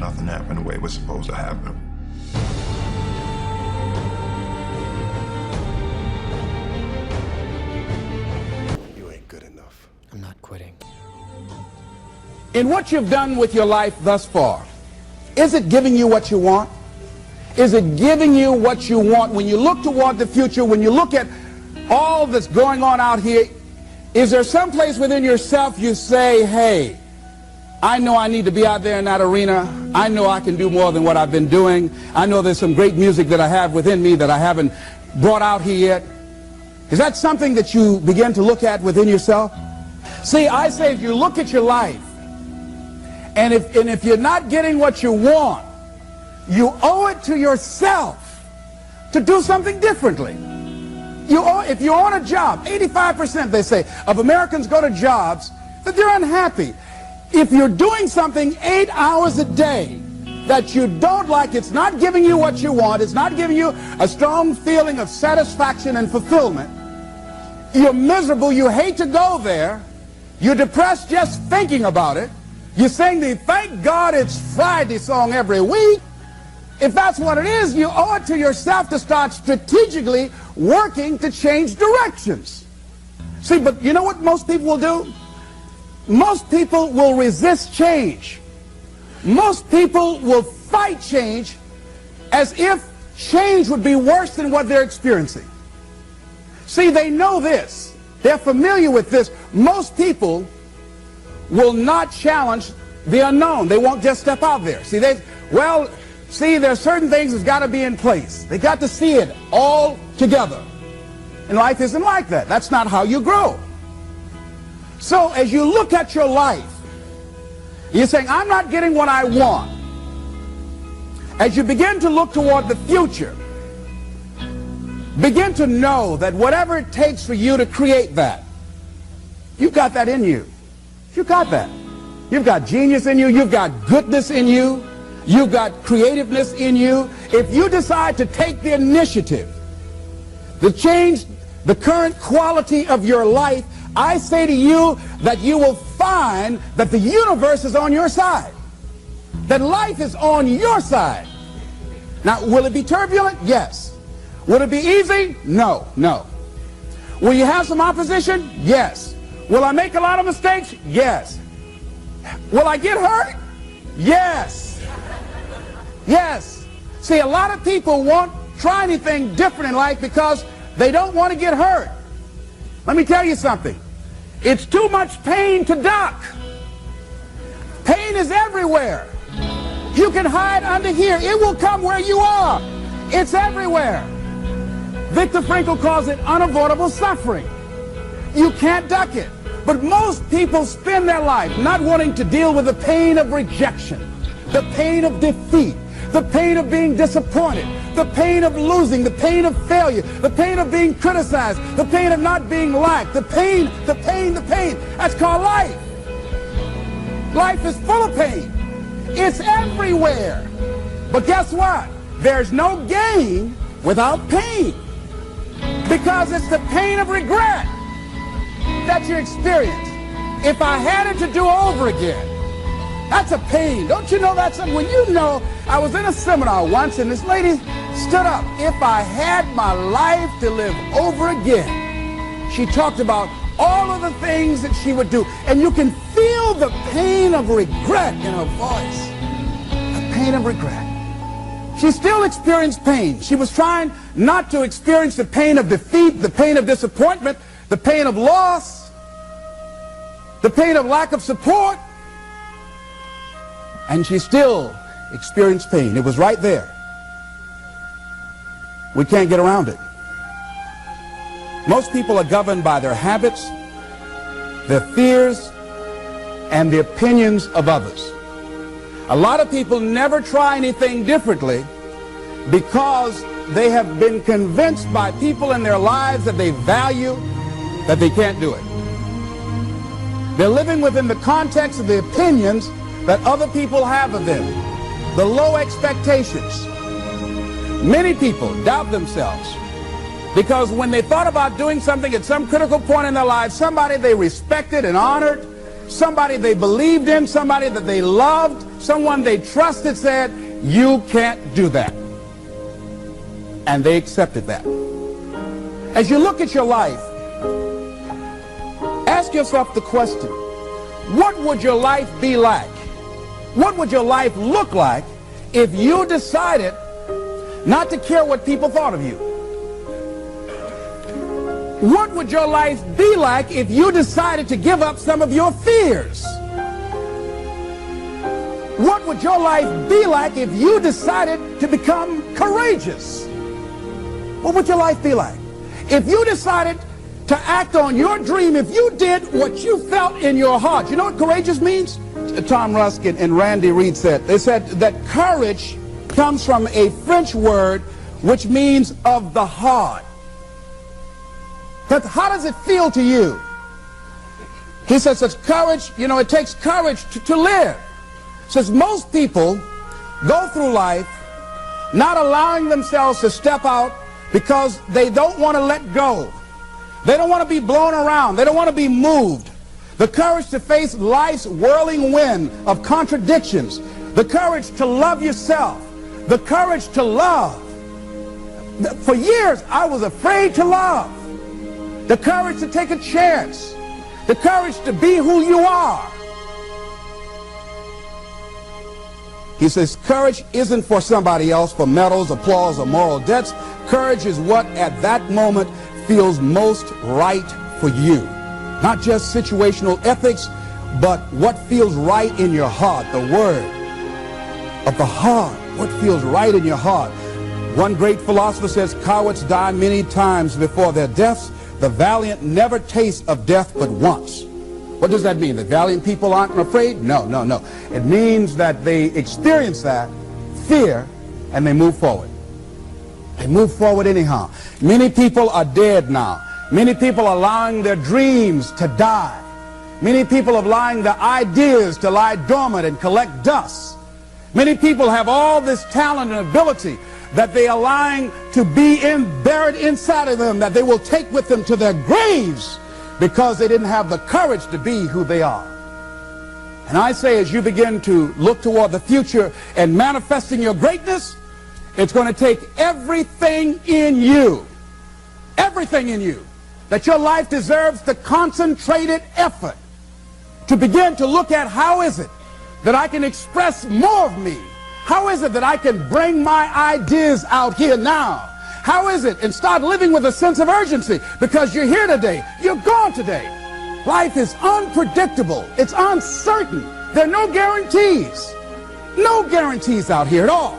nothing happened the way it was supposed to happen. You ain't good enough. I'm not quitting. In what you've done with your life thus far, is it giving you what you want? Is it giving you what you want? When you look toward the future, when you look at all that's going on out here, is there some place within yourself you say, hey, I know I need to be out there in that arena. I know I can do more than what I've been doing. I know there's some great music that I have within me that I haven't brought out here yet. Is that something that you begin to look at within yourself? See, I say if you look at your life, and if you're not getting what you want, you owe it to yourself to do something differently. If you're on a job, 85% they say of Americans go to jobs that they're unhappy. If you're doing something 8 hours a day that you don't like, it's not giving you what you want, it's not giving you a strong feeling of satisfaction and fulfillment, you're miserable, you hate to go there, you're depressed just thinking about it, you sing the "Thank God It's Friday" song every week. If that's what it is, you owe it to yourself to start strategically working to change directions. See, but you know what most people will do? Most people will resist change. Most people will fight change as if change would be worse than what they're experiencing. See, they know this. They're familiar with this. Most people will not challenge the unknown. They won't just step out there. See, there's certain things that's got to be in place. They got to see it all together. And life isn't like that. That's not how you grow. So as you look at your life, you're saying, I'm not getting what I want. As you begin to look toward the future, begin to know that whatever it takes for you to create that, you've got that in you. You've got that. You've got genius in you. You've got goodness in you. You've got creativeness in you. If you decide to take the initiative to change the current quality of your life, I say to you that you will find that the universe is on your side, that life is on your side. Now, will it be turbulent? Yes. Will it be easy? No, no. Will you have some opposition? Yes. Will I make a lot of mistakes? Yes. Will I get hurt? Yes. Yes. See, a lot of people won't try anything different in life because they don't want to get hurt. Let me tell you something. It's too much pain to duck. Pain is everywhere. You can hide under here. It will come where you are. It's everywhere. Viktor Frankl calls it unavoidable suffering. You can't duck it. But most people spend their life not wanting to deal with the pain of rejection, the pain of defeat, the pain of being disappointed, the pain of losing, the pain of failure, the pain of being criticized, the pain of not being liked, the pain. That's called life. Life is full of pain. It's everywhere. But guess what? There's no gain without pain, because it's the pain of regret that you experience. If I had it to do over again, that's a pain. Don't you know that's something? When you know, I was in a seminar once and this lady stood up. If I had my life to live over again, she talked about all of the things that she would do. And you can feel the pain of regret in her voice. The pain of regret. She still experienced pain. She was trying not to experience the pain of defeat, the pain of disappointment, the pain of loss, the pain of lack of support. And she still experienced pain. It was right there. We can't get around it. Most people are governed by their habits, their fears, and the opinions of others. A lot of people never try anything differently because they have been convinced by people in their lives that they value that they can't do it. They're living within the context of the opinions that other people have of them, the low expectations. Many people doubt themselves because when they thought about doing something at some critical point in their lives, somebody they respected and honored, somebody they believed in, somebody that they loved, someone they trusted said, you can't do that. And they accepted that. As you look at your life, ask yourself the question, what would your life be like? What would your life look like if you decided not to care what people thought of you? What would your life be like if you decided to give up some of your fears? What would your life be like if you decided to become courageous? What would your life be like? If you decided to act on your dream, if you did what you felt in your heart. You know what courageous means? Tom Ruskin and Randy Reed said. They said that courage comes from a French word which means of the heart. But how does it feel to you? He says that courage, you know, it takes courage to live. Says most people go through life not allowing themselves to step out because they don't want to let go. They don't want to be blown around. They don't want to be moved. The courage to face life's whirling wind of contradictions. The courage to love yourself. The courage to love. For years, I was afraid to love. The courage to take a chance. The courage to be who you are. He says courage isn't for somebody else, for medals, applause, or moral debts. Courage is what at that moment feels most right for you. Not just situational ethics, but what feels right in your heart. The word of the heart. What feels right in your heart. One great philosopher says, cowards die many times before their deaths. The valiant never taste of death but once. What does that mean? That valiant people aren't afraid? No, no, no. It means that they experience that fear and they move forward. They move forward anyhow. Many people are dead now. Many people are allowing their dreams to die. Many people are allowing their ideas to lie dormant and collect dust. Many people have all this talent and ability that they are allowing to be buried inside of them, that they will take with them to their graves because they didn't have the courage to be who they are. And I say, as you begin to look toward the future and manifesting your greatness, it's going to take everything in you, that your life deserves the concentrated effort to begin to look at how is it that I can express more of me? How is it that I can bring my ideas out here now? How is it? And start living with a sense of urgency, because you're here today, you're gone today. Life is unpredictable. It's uncertain. There are no guarantees. No guarantees out here at all.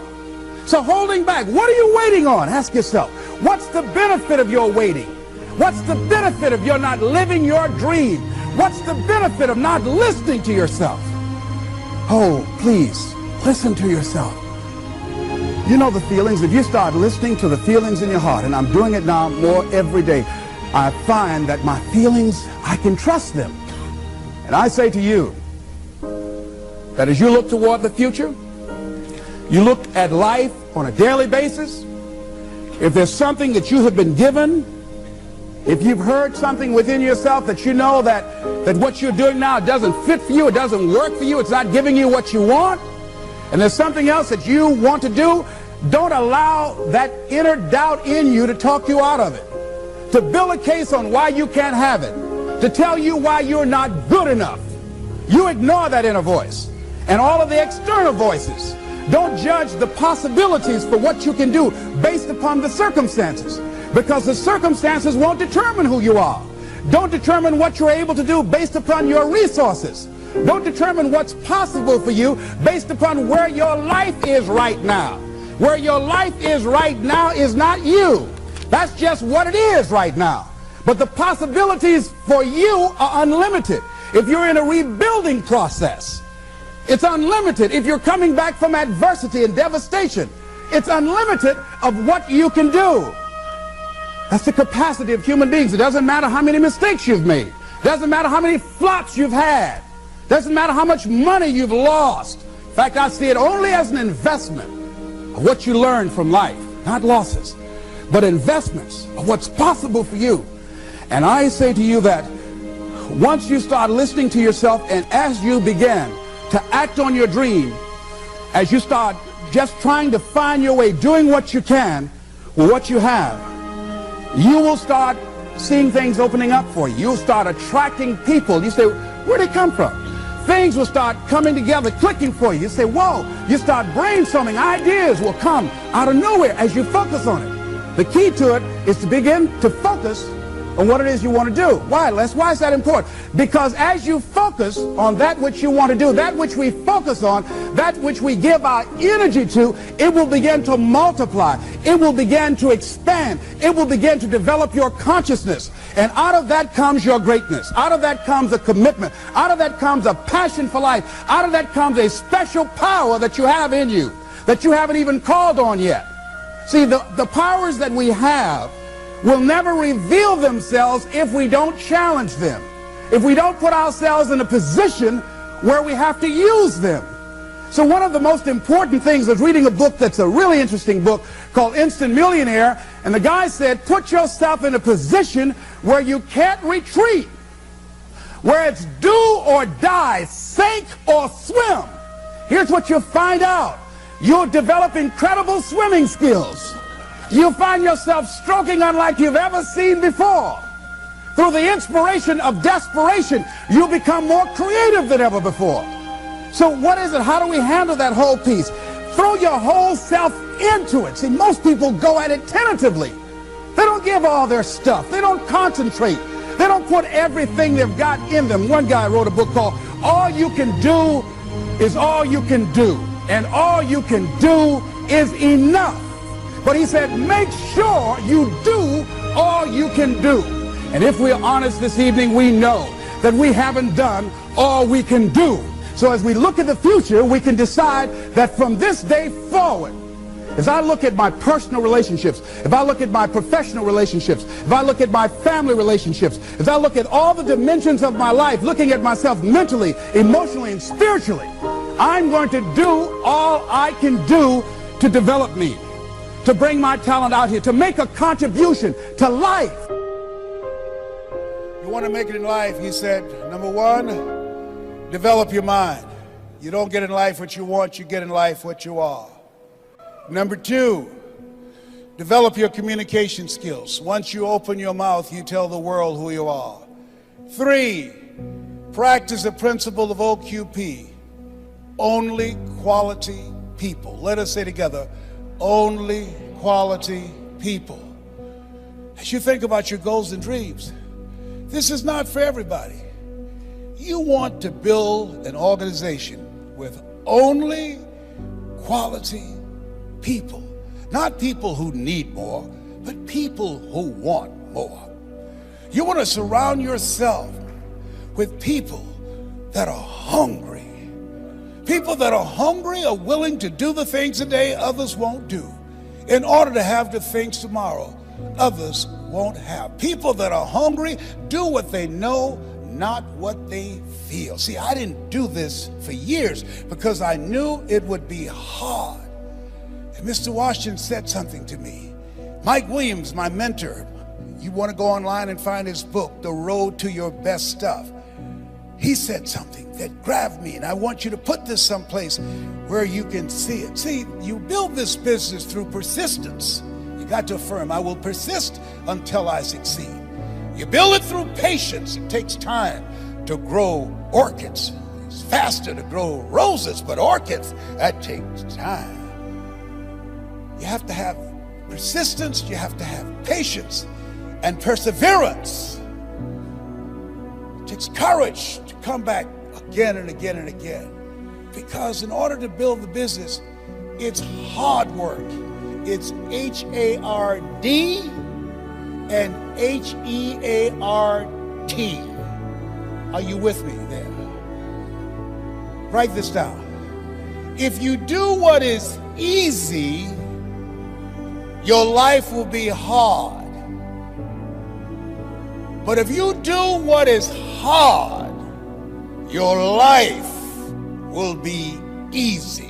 So holding back, what are you waiting on? Ask yourself, what's the benefit of your waiting? What's the benefit of your not living your dream? What's the benefit of not listening to yourself? Oh, please, listen to yourself. You know the feelings. If you start listening to the feelings in your heart, and I'm doing it now more every day, I find that my feelings, I can trust them. And I say to you that as you look toward the future, you look at life on a daily basis, if there's something that you have been given, if you've heard something within yourself that you know that what you're doing now doesn't fit for you, it doesn't work for you, it's not giving you what you want, and there's something else that you want to do, don't allow that inner doubt in you to talk you out of it, to build a case on why you can't have it, to tell you why you're not good enough. You ignore that inner voice and all of the external voices. Don't judge the possibilities for what you can do based upon the circumstances, because the circumstances won't determine who you are. Don't determine what you're able to do based upon your resources. Don't determine what's possible for you based upon where your life is right now. Where your life is right now is not you. That's just what it is right now. But the possibilities for you are unlimited. If you're in a rebuilding process, it's unlimited. If you're coming back from adversity and devastation, it's unlimited of what you can do. That's the capacity of human beings. It doesn't matter how many mistakes you've made. It doesn't matter how many flops you've had. It doesn't matter how much money you've lost. In fact, I see it only as an investment of what you learn from life. Not losses, but investments of what's possible for you. And I say to you that once you start listening to yourself, and as you begin to act on your dream, as you start just trying to find your way, doing what you can with what you have, you will start seeing things opening up for you. You'll start attracting people. You say, where'd they come from? Things will start coming together, clicking for you. You say, whoa. You start brainstorming. Ideas will come out of nowhere as you focus on it. The key to it is to begin to focus on what it is you want to do. Why, Les? Why is that important? Because as you focus on that which you want to do, that which we focus on, that which we give our energy to, it will begin to multiply. It will begin to expand. It will begin to develop your consciousness. And out of that comes your greatness. Out of that comes a commitment. Out of that comes a passion for life. Out of that comes a special power that you have in you that you haven't even called on yet. See, the powers that we have will never reveal themselves if we don't challenge them, if we don't put ourselves in a position where we have to use them. So one of the most important things is reading a book that's a really interesting book called Instant Millionaire, and the guy said, put yourself in a position where you can't retreat, where it's do or die, sink or swim. Here's what you'll find out. You'll develop incredible swimming skills. You'll find yourself stroking unlike you've ever seen before. Through the inspiration of desperation, you'll become more creative than ever before. So what is it? How do we handle that whole piece? Throw your whole self into it. See, most people go at it tentatively. They don't give all their stuff. They don't concentrate. They don't put everything they've got in them. One guy wrote a book called All You Can Do Is All You Can Do. And all you can do is enough. But he said, make sure you do all you can do. And if we're honest this evening, we know that we haven't done all we can do. So as we look at the future, we can decide that from this day forward, as I look at my personal relationships, if I look at my professional relationships, if I look at my family relationships, as I look at all the dimensions of my life, looking at myself mentally, emotionally, and spiritually, I'm going to do all I can do to develop me, to bring my talent out here, to make a contribution to life. You want to make it in life, he said, number one, develop your mind. You don't get in life what you want, you get in life what you are. Number two, develop your communication skills. Once you open your mouth, you tell the world who you are. Three, practice the principle of OQP, only quality people. Let us say together, only quality people. As you think about your goals and dreams, this is not for everybody. You want to build an organization with only quality people. Not people who need more, but people who want more. You want to surround yourself with people that are hungry. People that are hungry are willing to do the things today others won't do in order to have the things tomorrow others won't have. People that are hungry do what they know, not what they feel. See, I didn't do this for years because I knew it would be hard. And Mr. Washington said something to me. Mike Williams, my mentor, you want to go online and find his book, The Road to Your Best Stuff. He said something that grabbed me, and I want you to put this someplace where you can see it. See, you build this business through persistence. You got to affirm, I will persist until I succeed. You build it through patience. It takes time to grow orchids. It's faster to grow roses, but orchids, that takes time. You have to have persistence, you have to have patience and perseverance. It takes courage to come back again and again and again. Because in order to build the business, it's hard work. It's H-A-R-D and H-E-A-R-T. Are you with me there? Write this down. If you do what is easy, your life will be hard. But if you do what is hard, your life will be easy.